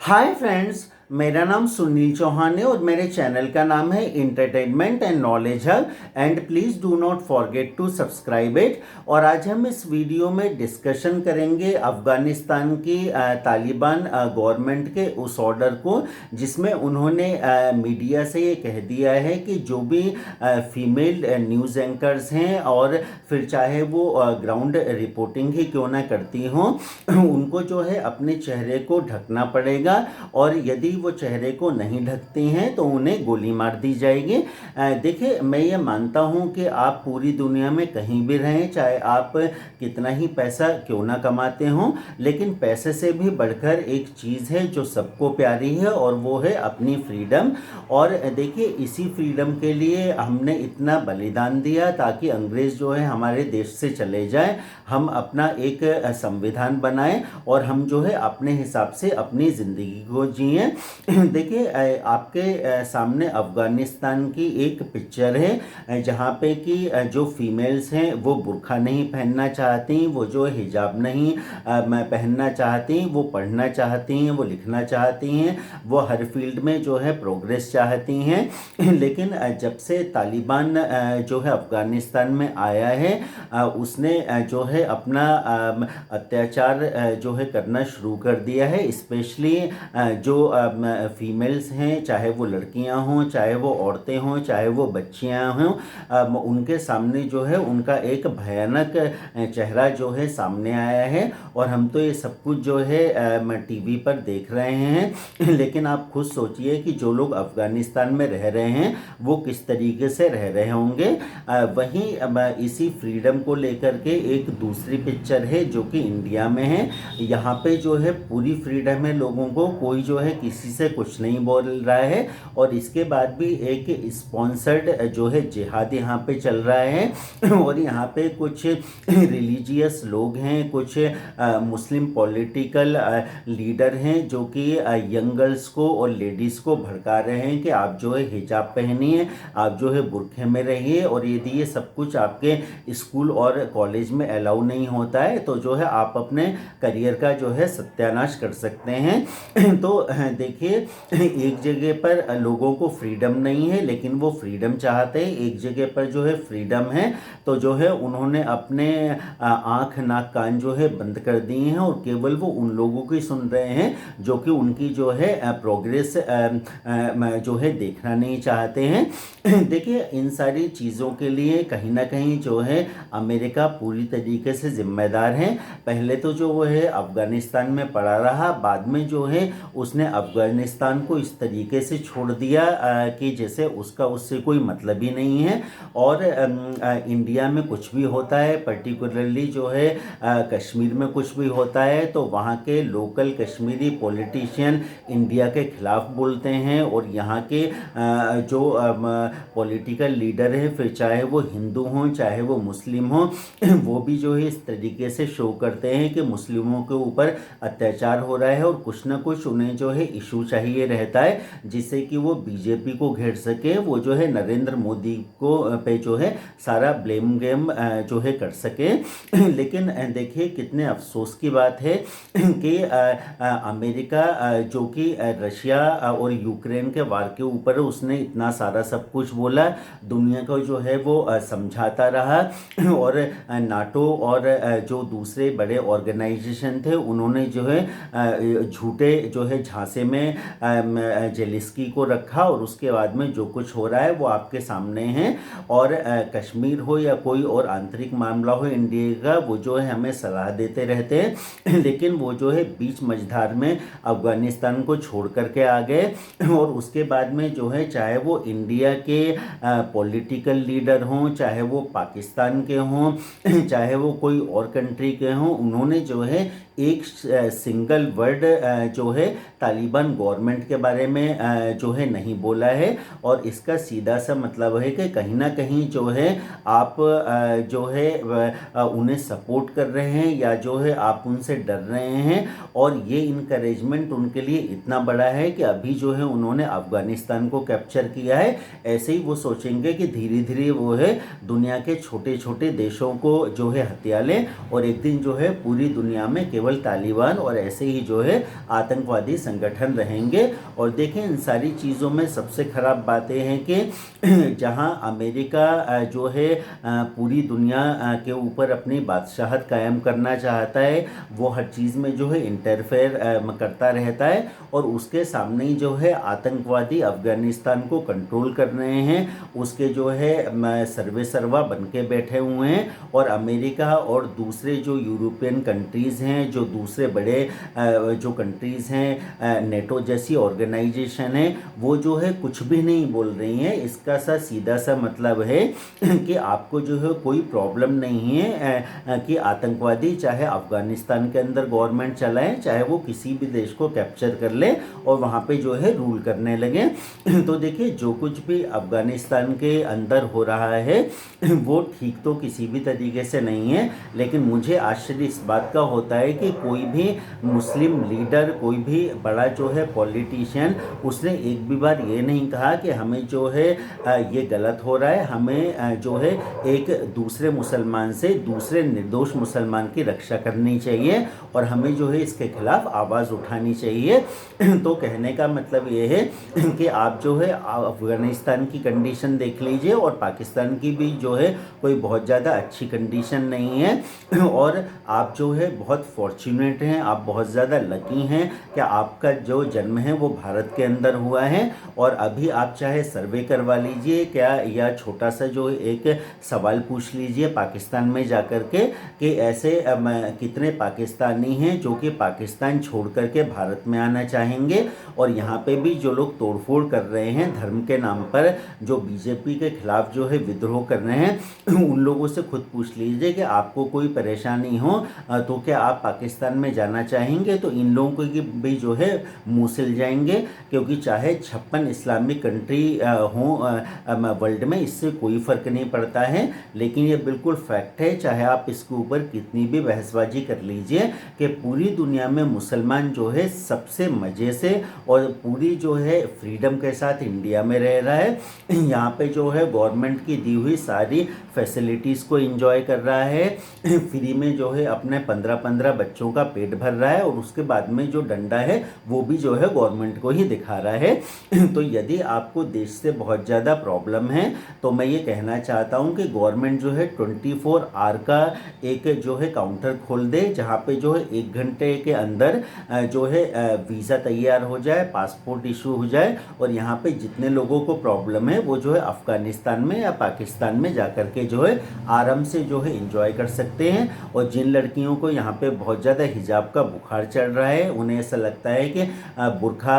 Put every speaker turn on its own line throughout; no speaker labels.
Hi friends, मेरा नाम सुनील चौहान है और मेरे चैनल का नाम है entertainment and knowledge hub. And please do not forget to subscribe it. और आज हम इस वीडियो में डिस्कशन करेंगे अफ़गानिस्तान की तालिबान गवर्नमेंट के उस ऑर्डर को जिसमें उन्होंने मीडिया से ये कह दिया है कि जो भी फीमेल न्यूज़ एंकर्स हैं और फिर चाहे वो ग्राउंड रिपोर्टिंग ही क्यों ना करती हों, उनको जो है अपने चेहरे को ढकना पड़ेगा और यदि वो चेहरे को नहीं ढकती हैं तो उन्हें गोली मार दी जाएगी। देखिए, मैं ये मानता हूँ कि आप पूरी दुनिया में कहीं भी रहें, चाहे आप कितना ही पैसा क्यों ना कमाते हों, लेकिन पैसे से भी बढ़कर एक चीज़ है जो सबको प्यारी है और वो है अपनी फ्रीडम। और देखिए, इसी फ्रीडम के लिए हमने इतना बलिदान दिया ताकि अंग्रेज़ जो है हमारे देश से चले जाएं, हम अपना एक संविधान बनाएं और हम जो है अपने हिसाब से अपनी ज़िंदगी को जिए। देखिए, आपके सामने अफ़गानिस्तान की एक पिक्चर है जहाँ पे कि जो फीमेल्स हैं वो बुर्का नहीं पहनना चाहती, वो जो हिजाब नहीं पहनना चाहती, वो पढ़ना चाहती हैं, वो लिखना चाहती हैं, वो हर फील्ड में जो है प्रोग्रेस चाहती हैं। लेकिन जब से तालिबान जो है अफ़गानिस्तान में आया है, उसने जो है अपना अत्याचार जो है करना शुरू कर दिया है। स्पेशली जो फीमेल्स हैं, चाहे वो लड़कियां हों, चाहे वो औरतें हों, चाहे वो बच्चियां हों, उनके सामने जो है उनका एक भयानक चेहरा जो है सामने आया है। और हम तो ये सब कुछ जो है टीवी पर देख रहे हैं, लेकिन आप खुद सोचिए कि जो लोग अफ़गानिस्तान में रह रहे हैं वो किस तरीके से रह रहे होंगे। वहीं इसी फ्रीडम को लेकर के एक दूसरी पिक्चर है जो कि इंडिया में है। यहाँ पे जो है पूरी फ्रीडम है लोगों को, कोई जो है किसी से कुछ नहीं बोल रहा है। और इसके बाद भी एक स्पॉन्सर्ड जो है जिहाद यहाँ पे चल रहा है। और यहाँ पे कुछ रिलीजियस लोग हैं, कुछ मुस्लिम पॉलिटिकल लीडर हैं जो कि यंग गर्ल्स को और लेडीज़ को भड़का रहे हैं कि आप जो है हिजाब पहनिए, आप जो है बुर्खे में रहिए, और यदि ये सब कुछ आपके स्कूल और कॉलेज में अलाउ नहीं होता है तो जो है आप अपने करियर का जो है सत्यानाश कर सकते हैं। तो देखिए, एक जगह पर लोगों को फ्रीडम नहीं है लेकिन वो फ्रीडम चाहते हैं, एक जगह पर जो है फ्रीडम है तो जो है उन्होंने अपने आँख नाक कान जो है बंद कर दिए हैं और केवल वो उन लोगों की सुन रहे हैं जो कि उनकी जो है प्रोग्रेस जो है देखना नहीं चाहते हैं। देखिए, इन सारी चीज़ों के लिए कहीं ना कहीं जो है अमेरिका पूरी तरीके से जिम्मेदार है। पहले तो जो वो है अफ़गानिस्तान में पड़ा रहा, बाद में जो है उसने अफ़गानिस्तान को इस तरीके से छोड़ दिया कि जैसे उसका उससे कोई मतलब ही नहीं है। और इंडिया में कुछ भी होता है, पर्टिकुलरली जो है कश्मीर में कुछ भी होता है तो वहाँ के लोकल कश्मीरी पॉलिटिशियन इंडिया के खिलाफ बोलते हैं और यहाँ के जो पॉलिटिकल लीडर हैं, फिर चाहे वो हिंदू हों चाहे वो मुस्लिम हों, वो भी जो है इस तरीके से शो करते हैं कि मुस्लिमों के ऊपर अत्याचार हो रहा है और कुछ ना कुछ उन्हें जो है इशू चाहिए रहता है जिससे कि वो बीजेपी को घेर सके, वो जो है नरेंद्र मोदी को पे जो है सारा ब्लेम गेम जो है कर सके। लेकिन देखिए, कितने अफसोस की बात है कि अमेरिका जो कि रशिया और यूक्रेन के वार के ऊपर उसने इतना सारा सब कुछ बोला, दुनिया को जो है वो समझाता रहा। और नाटो और जो दूसरे बड़े ऑर्गेनाइजेशन थे उन्होंने जो है झूठे जो है झांसे में जेलेंस्की को रखा और उसके बाद में जो कुछ हो रहा है वो आपके सामने है। और कश्मीर हो या कोई और आंतरिक मामला हो इंडिया का, वो जो है हमें सलाह देते रहते हैं, लेकिन वो जो है बीच मझधार में अफ़गानिस्तान को छोड़ करके आ गए। और उसके बाद में जो है चाहे वो इंडिया के पॉलिटिकल लीडर हों, चाहे वो पाकिस्तान के हों, चाहे वो कोई और कंट्री के हों, उन्होंने जो है एक सिंगल वर्ड जो है तालिबान गवर्नमेंट के बारे में जो है नहीं बोला है। और इसका सीधा सा मतलब है कि कहीं ना कहीं जो है आप जो है उन्हें सपोर्ट कर रहे हैं या जो है आप उनसे डर रहे हैं। और ये इनकरेजमेंट उनके लिए इतना बड़ा है कि अभी जो है उन्होंने अफ़गानिस्तान को कैप्चर किया है, ऐसे ही वो सोचेंगे कि धीरे धीरे वो है दुनिया के छोटे छोटे देशों को जो है हथिया लें और एक दिन जो है पूरी दुनिया में केवल केवल तालिबान और ऐसे ही जो है आतंकवादी संगठन रहेंगे। और देखें, इन सारी चीज़ों में सबसे ख़राब बातें हैं कि जहां अमेरिका जो है पूरी दुनिया के ऊपर अपनी बादशाहत कायम करना चाहता है, वो हर चीज़ में जो है इंटरफेयर करता रहता है, और उसके सामने ही जो है आतंकवादी अफगानिस्तान को कंट्रोल कर रहे हैं, उसके जो है सर्वे सर्वा बन के बैठे हुए हैं। और अमेरिका और दूसरे जो यूरोपियन कंट्रीज़ हैं, जो दूसरे बड़े जो कंट्रीज़ हैं, नेटो जैसी ऑर्गेनाइजेशन है, वो जो है कुछ भी नहीं बोल रही हैं। इसका सीधा सा मतलब है कि आपको जो है कोई प्रॉब्लम नहीं है कि आतंकवादी चाहे अफगानिस्तान के अंदर गवर्नमेंट चलाएं, चाहे वो किसी भी देश को कैप्चर कर ले और वहाँ पे जो है रूल करने लगे। तो देखिए, जो कुछ भी अफगानिस्तान के अंदर हो रहा है वो ठीक तो किसी भी तरीके से नहीं है, लेकिन मुझे आश्चर्य इस बात का होता है कि कोई भी मुस्लिम लीडर, कोई भी बड़ा जो है पॉलिटिशियन, उसने एक भी बार ये नहीं कहा कि हमें जो है ये गलत हो रहा है, हमें जो है एक दूसरे मुसलमान से, दूसरे निर्दोष मुसलमान की रक्षा करनी चाहिए और हमें जो है इसके खिलाफ आवाज़ उठानी चाहिए। तो कहने का मतलब ये है कि आप जो है अफगानिस्तान की कंडीशन देख लीजिए, और पाकिस्तान की भी जो है कोई बहुत ज़्यादा अच्छी कंडीशन नहीं है, और आप जो है बहुत फॉर्चुनेट हैं, आप बहुत ज़्यादा लकी हैं कि आपका जो जन्म है वो भारत के अंदर हुआ है। और अभी आप चाहे सर्वे करवा लीजिए क्या, या छोटा सा जो एक सवाल पूछ लीजिए पाकिस्तान में जाकर के कि ऐसे कितने पाकिस्तानी हैं जो कि पाकिस्तान छोड़ करके भारत में आना चाहेंगे। और यहाँ पे भी जो लोग तोड़फोड़ कर रहे हैं धर्म के नाम पर, जो बीजेपी के खिलाफ जो है विद्रोह कर रहे हैं, उन लोगों से खुद पूछ लीजिए कि आपको कोई परेशानी हो तो क्या आप पाकिस्तान में जाना चाहेंगे। तो इन लोगों की भी जो है मुँह सिल जाएंगे, क्योंकि चाहे 56 इस्लामिक कंट्री हों वर्ल्ड में, इससे कोई फ़र्क नहीं पड़ता है। लेकिन ये बिल्कुल फैक्ट है, चाहे आप इसके ऊपर कितनी भी बहसबाजी कर लीजिए, कि पूरी दुनिया में मुसलमान जो है सबसे मज़े से और पूरी जो है फ्रीडम के साथ इंडिया में रह रहा है। यहाँ पे जो है गवर्नमेंट की दी हुई सारी फैसिलिटीज़ को एंजॉय कर रहा है, फ्री में जो है अपने 15-15 बच्चों का पेट भर रहा है, और उसके बाद में जो डंडा है वो भी जो है गवर्नमेंट को ही दिखा रहा है। तो यदि आपको देश से बहुत ज़्यादा प्रॉब्लम है, तो मैं ये कहना चाहता हूँ कि गवर्नमेंट जो है 24 आवर का एक जो है काउंटर खोल दे, जहाँ पे जो है 1 घंटे के अंदर जो है वीज़ा तैयार हो जाए, पासपोर्ट इशू हो जाए, और यहाँ पे जितने लोगों को प्रॉब्लम है वो जो है अफ़गानिस्तान में या पाकिस्तान में जाकर के जो है आराम से जो है एंजॉय कर सकते हैं। और जिन लड़कियों को यहाँ पे बहुत ज़्यादा हिजाब का बुखार चढ़ रहा है, उन्हें ऐसा लगता है कि बुर्खा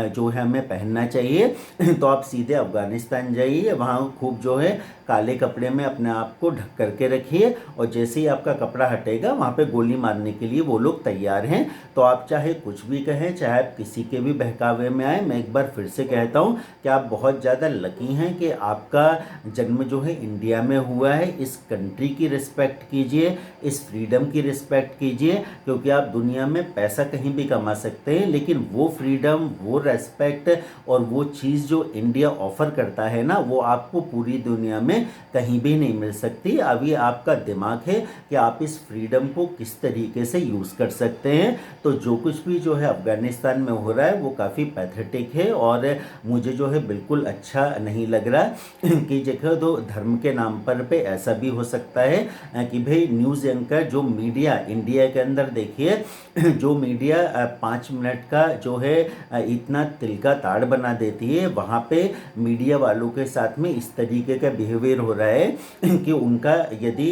जो है हमें पहनना चाहिए, तो आप सीधे अफ़गानिस्तान जाइए, वहाँ खूब जो है काले कपड़े में अपने आप को ढक करके रखिए, और जैसे ही आपका कपड़ा हटेगा वहाँ पे गोली मारने के लिए वो लोग तैयार हैं। तो आप चाहे कुछ भी कहें, चाहे आप किसी के भी बहकावे में आए, मैं एक बार फिर से कहता हूँ कि आप बहुत ज़्यादा लकी हैं कि आपका जन्म जो है इंडिया में हुआ है। इस कंट्री की रिस्पेक्ट कीजिए, इस फ्रीडम की रिस्पेक्ट कीजिए, क्योंकि आप दुनिया में पैसा कहीं भी कमा सकते हैं, लेकिन वो फ्रीडम, वो रेस्पेक्ट और वो चीज़ जो इंडिया ऑफर करता है ना, वो आपको पूरी दुनिया में कहीं भी नहीं मिल सकती। अब ये आपका दिमाग है कि आप इस फ्रीडम को किस तरीके से यूज़ कर सकते हैं। तो जो कुछ भी जो है अफ़गानिस्तान में हो रहा है वो काफ़ी पैथेटिक है, और मुझे जो है बिल्कुल अच्छा नहीं लग रहा कि जगह तो धर्म के नाम पर पे ऐसा भी हो सकता है कि भाई न्यूज़ एंकर जो मीडिया इंडिया के अंदर, देखिए जो मीडिया 5 मिनट का जो है इतना तिल का ताड़ बना देती है, वहाँ पे मीडिया वालों के साथ में इस तरीके का बिहेवियर हो रहा है कि उनका यदि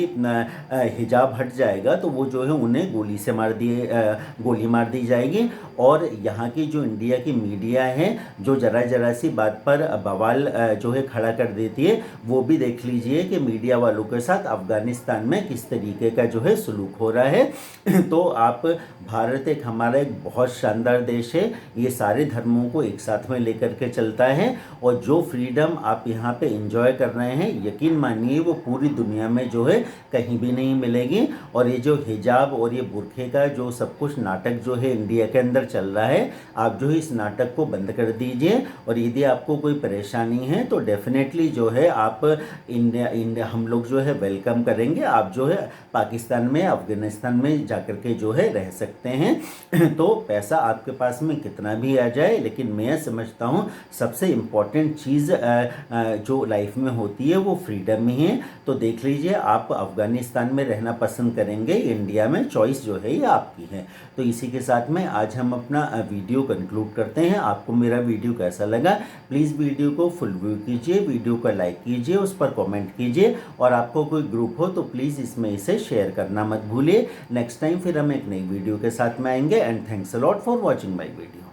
हिजाब हट जाएगा तो वो जो है उन्हें गोली मार दी जाएगी। और यहाँ की जो इंडिया की मीडिया है, जो जरा सी बात पर बवाल जो है खड़ा कर देती है, वो भी देख लीजिए कि मीडिया वालों के साथ अफ़गानिस्तान में किस तरीके का जो है सलूक हो रहा है। तो आप, भारत एक हमारा एक बहुत शानदार देश है, ये सारे धर्मों को एक साथ में लेकर के चलता है, और जो फ्रीडम आप यहाँ पे एंजॉय कर रहे हैं, यकीन मानिए वो पूरी दुनिया में जो है कहीं भी नहीं मिलेगी। और ये जो हिजाब और ये बुरखे का जो सब कुछ नाटक जो है इंडिया के अंदर चल रहा है, आप जो है इस नाटक को बंद कर दीजिए। और यदि आपको कोई परेशानी है तो डेफिनेटली जो है आप इंडिया हम लोग जो है वेलकम करेंगे। आप जो है पाकिस्तान में, अफ़गानिस्तान में जाकर के जो है रह सकते हैं। तो पैसा आपके पास में कितना भी आ जाए, लेकिन मैं समझता हूँ सबसे इम्पॉर्टेंट चीज़ जो लाइफ में होती है वो फ्रीडम ही है। तो देख लीजिए, आप अफ़गानिस्तान में रहना पसंद करेंगे, इंडिया में, चॉइस जो है ये आपकी है। तो इसी के साथ में आज हम अपना वीडियो कंक्लूड करते हैं। आपको मेरा वीडियो कैसा लगा, प्लीज़ वीडियो को फुल व्यू कीजिए, वीडियो को लाइक कीजिए, उस पर कमेंट कीजिए, और आपको कोई ग्रुप हो तो प्लीज़ इसमें इसे शेयर करना मत भूलिए। नेक्स्ट टाइम फिर हम एक नई वीडियो के साथ में आएंगे। And thanks a lot for watching my video.